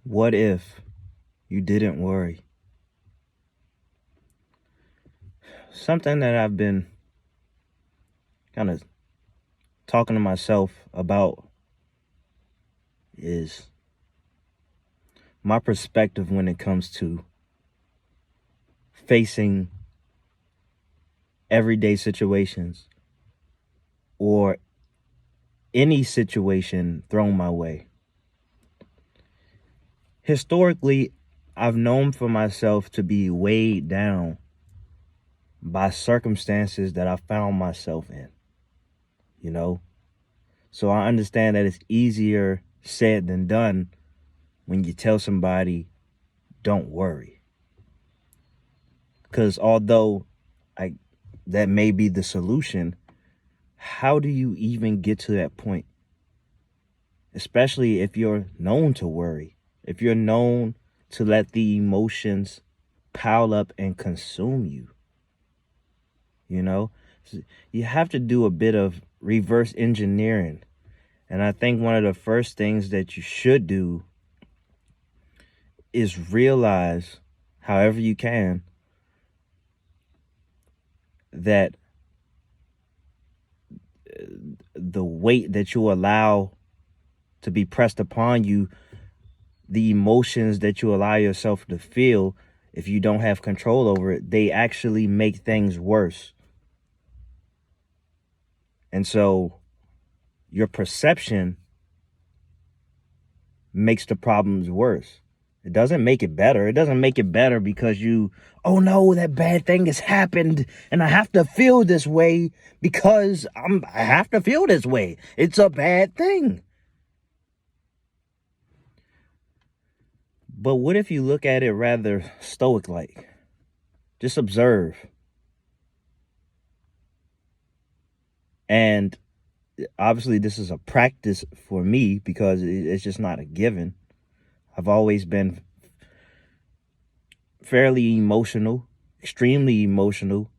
What if you didn't worry? Something that I've been kind of talking to myself about is my perspective when it comes to facing everyday situations or any situation thrown my way. Historically, I've known for myself to be weighed down by circumstances that I found myself in, you know? So I understand that it's easier said than done when you tell somebody, don't worry. Because although I that may be the solution, how do you even get to that point? Especially if you're known to worry, if you're known to let the emotions pile up and consume you, you know? You have to do a bit of reverse engineering. And I think one of the first things that you should do is realize, however you can, that the weight that you allow to be pressed upon you, the emotions that you allow yourself to feel, if you don't have control over it, they actually make things worse. And so your perception makes the problems worse. It doesn't make it better. It doesn't make it better because oh no, that bad thing has happened and I have to feel this way because I have to feel this way. It's a bad thing. But what if you look at it rather stoic-like? Just observe. And obviously this is a practice for me because it's just not a given. I've always been fairly emotional, extremely emotional.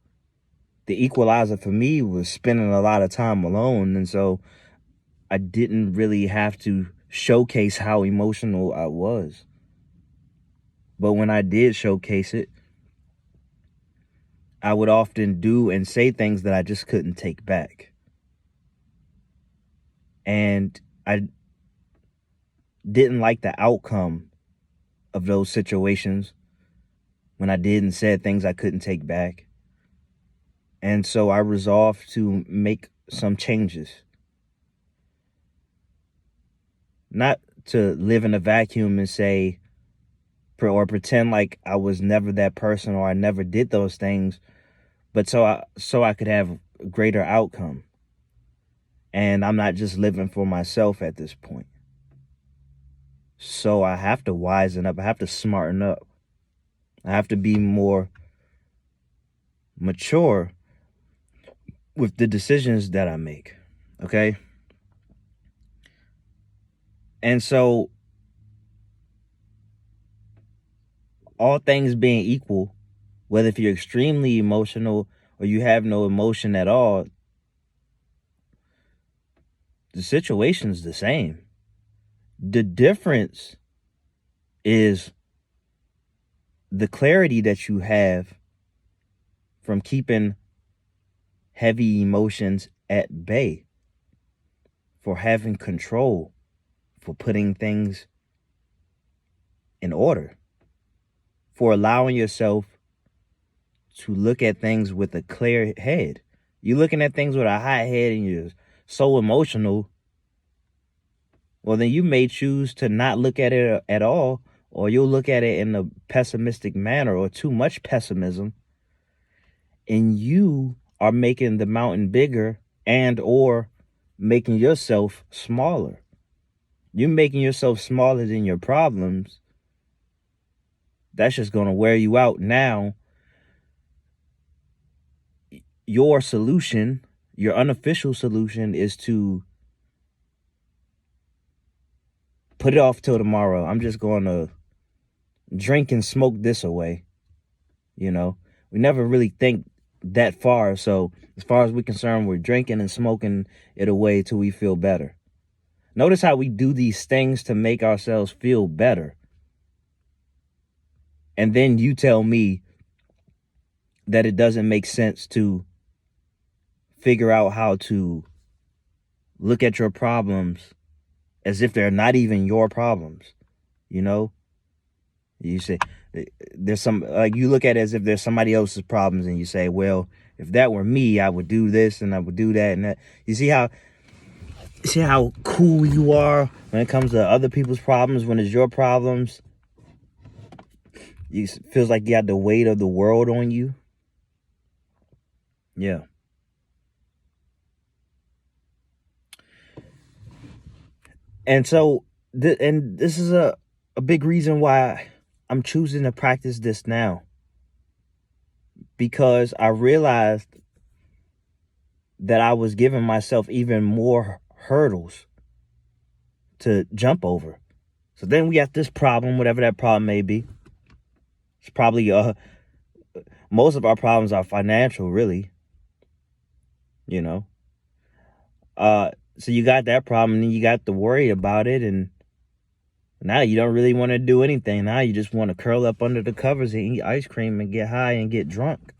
The equalizer for me was spending a lot of time alone. And so I didn't really have to showcase how emotional I was. But when I did showcase it, I would often do and say things that I just couldn't take back. And I didn't like the outcome of those situations when I did and said things I couldn't take back. And so I resolved to make some changes. Not to live in a vacuum and say, or pretend like I was never that person or I never did those things, but so I could have a greater outcome. And I'm not just living for myself at this point. So I have to wisen up. I have to smarten up. I have to be more mature with the decisions that I make. Okay? And so all things being equal, whether if you're extremely emotional or you have no emotion at all, the situation's the same. The difference is the clarity that you have from keeping heavy emotions at bay, for having control, for putting things in order, for allowing yourself to look at things with a clear head. You're looking at things with a hot head and you're so emotional, well, then you may choose to not look at it at all, or you'll look at it in a pessimistic manner or too much pessimism, and you are making the mountain bigger and or making yourself smaller. You're making yourself smaller than your problems. That's just going to wear you out. Now, your solution, your unofficial solution, is to put it off till tomorrow. I'm just going to drink and smoke this away. You know, we never really think that far. So as far as we're concerned, we're drinking and smoking it away till we feel better. Notice how we do these things to make ourselves feel better. And then you tell me that it doesn't make sense to figure out how to look at your problems as if they're not even your problems. You know, you say there's some, like, you look at it as if there's somebody else's problems, and you say, well, if that were me, I would do this and I would do that and that. You see how cool you are when it comes to other people's problems. When it's your problems, it feels like you got the weight of the world on you. Yeah. And so, and this is a big reason why I'm choosing to practice this now. Because I realized that I was giving myself even more hurdles to jump over. So then we got this problem, whatever that problem may be. It's probably, most of our problems are financial, really. You know? So you got that problem, and then you got to worry about it, and now you don't really want to do anything. Now you just want to curl up under the covers and eat ice cream and get high and get drunk.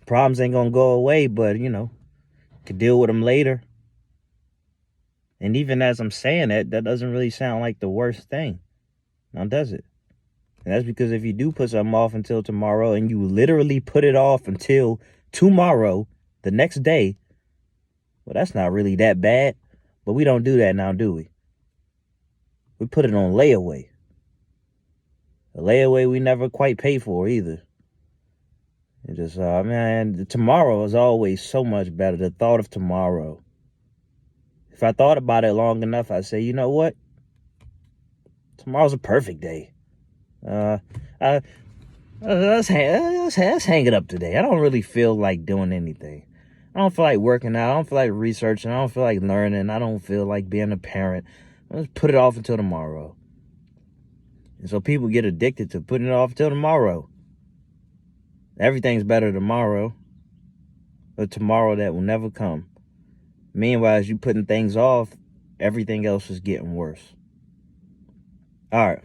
Problems ain't gonna go away, but, could deal with them later. And even as I'm saying that doesn't really sound like the worst thing. Now, does it? And that's because if you do put something off until tomorrow, and you literally put it off until tomorrow, the next day, well, that's not really that bad. But we don't do that now, do we? We put it on layaway. A layaway we never quite pay for either. It just, man, tomorrow is always so much better. The thought of tomorrow. If I thought about it long enough, I'd say, you know what? Tomorrow's a perfect day. Let's hang it up today. I don't really feel like doing anything. I don't feel like working out. I don't feel like researching. I don't feel like learning. I don't feel like being a parent. Let's put it off until tomorrow. And so people get addicted to putting it off until tomorrow. Everything's better tomorrow. But tomorrow that will never come. Meanwhile, as you putting things off, everything else is getting worse. All right.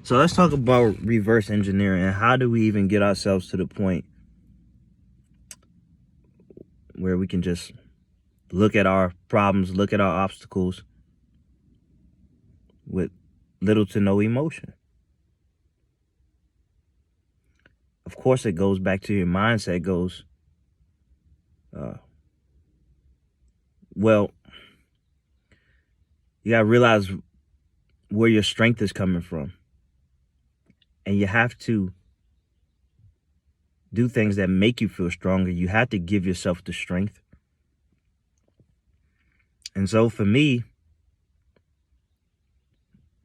So let's talk about reverse engineering, and how do we even get ourselves to the point where we can just look at our problems, look at our obstacles with little to no emotion. Of course, it goes back to your mindset. Well, you got to realize where your strength is coming from. And you have to do things that make you feel stronger. You have to give yourself the strength. And so for me,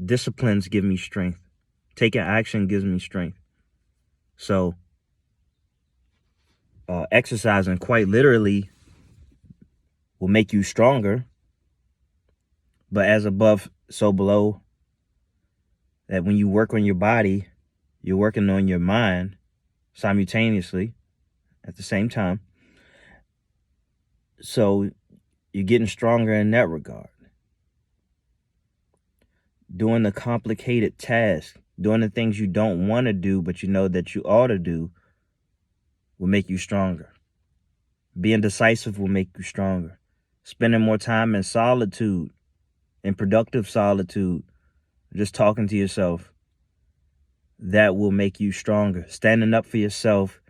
disciplines give me strength. Taking action gives me strength. So exercising quite literally will make you stronger. But as above, so below. That when you work on your body, you're working on your mind simultaneously at the same time. So you're getting stronger in that regard. Doing the complicated tasks, doing the things you don't want to do, but you know that you ought to do, will make you stronger. Being decisive will make you stronger. Spending more time in solitude, in productive solitude, just talking to yourself, that will make you stronger. Standing up for yourself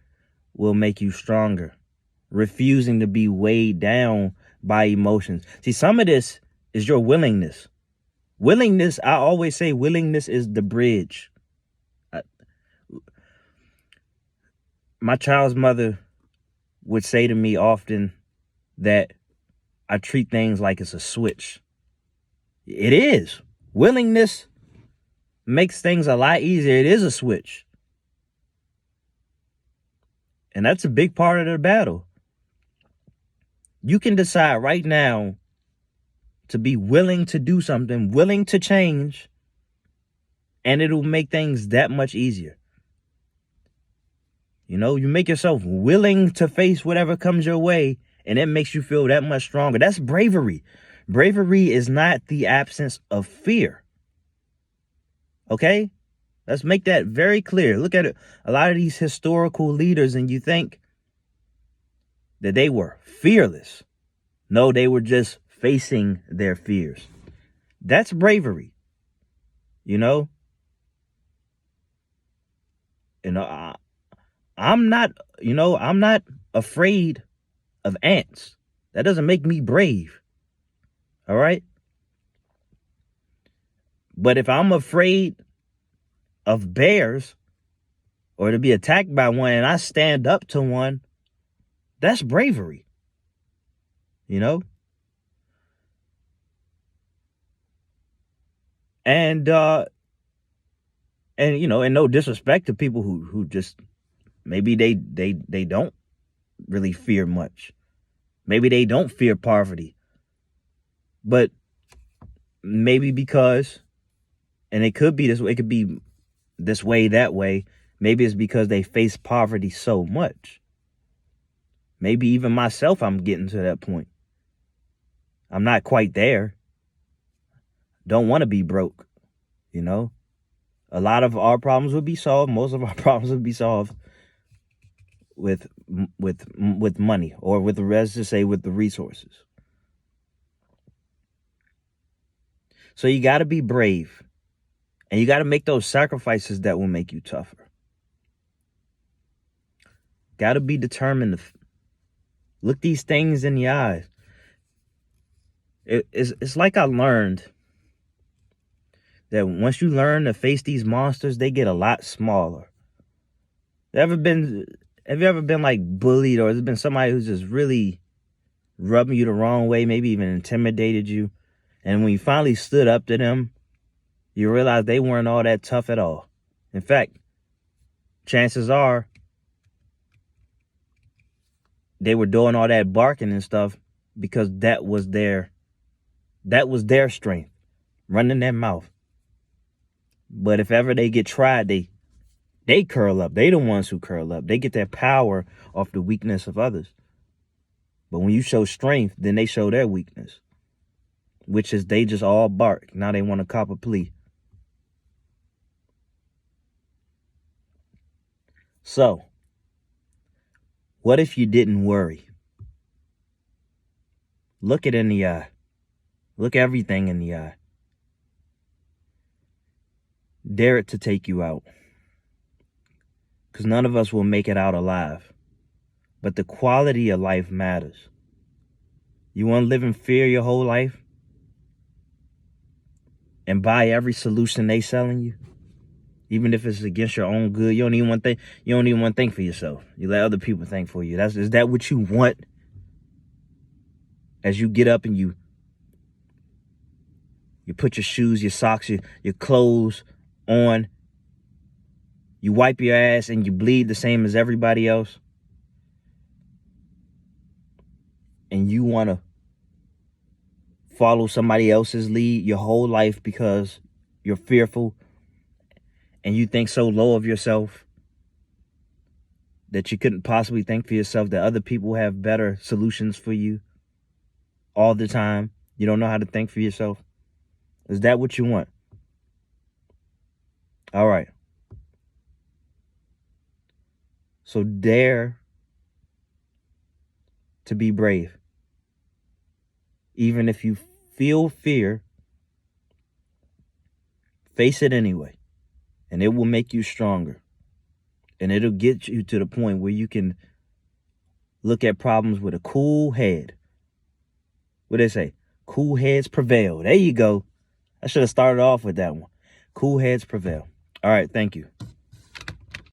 will make you stronger. Refusing to be weighed down by emotions. See, some of this is your willingness. Willingness, I always say willingness is the bridge. My child's mother would say to me often that I treat things like it's a switch. It is. Willingness makes things a lot easier. It is a switch. And that's a big part of the battle. You can decide right now to be willing to do something, willing to change, and it'll make things that much easier. You make yourself willing to face whatever comes your way, and it makes you feel that much stronger. That's bravery. Bravery is not the absence of fear. Okay? Let's make that very clear. Look at it. A lot of these historical leaders, and you think that they were fearless. No, they were just facing their fears. That's bravery. You know? I'm not, I'm not afraid of ants. That doesn't make me brave. All right? But if I'm afraid of bears or to be attacked by one and I stand up to one, that's bravery. You know? And and no disrespect to people who just maybe they don't really fear much. Maybe they don't fear poverty. But maybe because, and it could be this way, it could be this way, that way. Maybe it's because they face poverty so much. Maybe even myself, I'm getting to that point. I'm not quite there. Don't want to be broke, you know? A lot of our problems would be solved. Most of our problems would be solved with money, or with the rest to say with the resources. So you got to be brave, and you got to make those sacrifices that will make you tougher. Got to be determined to look these things in the eyes. It's like I learned that once you learn to face these monsters, they get a lot smaller. Have you ever been like bullied, or has it been somebody who's just really rubbing you the wrong way, maybe even intimidated you? And when you finally stood up to them, you realize they weren't all that tough at all. In fact, chances are they were doing all that barking and stuff because that was their strength, running their mouth. But if ever they get tried, they curl up. They the ones who curl up. They get their power off the weakness of others. But when you show strength, then they show their weakness, which is they just all bark. Now they want to cop a plea. So, what if you didn't worry? Look it in the eye. Look everything in the eye. Dare it to take you out. Because none of us will make it out alive. But the quality of life matters. You want to live in fear your whole life? And buy every solution they selling you? Even if it's against your own good, you don't even want to think for yourself. You let other people think for you. Is that what you want? As you get up and you put your shoes, your socks, your clothes on, you wipe your ass and you bleed the same as everybody else, and you want to follow somebody else's lead your whole life because you're fearful and you think so low of yourself that you couldn't possibly think for yourself that other people have better solutions for you all the time. You don't know how to think for yourself. Is that what you want? All right. So dare to be brave. Even if you feel fear, face it anyway. And it will make you stronger. And it'll get you to the point where you can look at problems with a cool head. What do they say? Cool heads prevail. There you go. I should have started off with that one. Cool heads prevail. All right, thank you.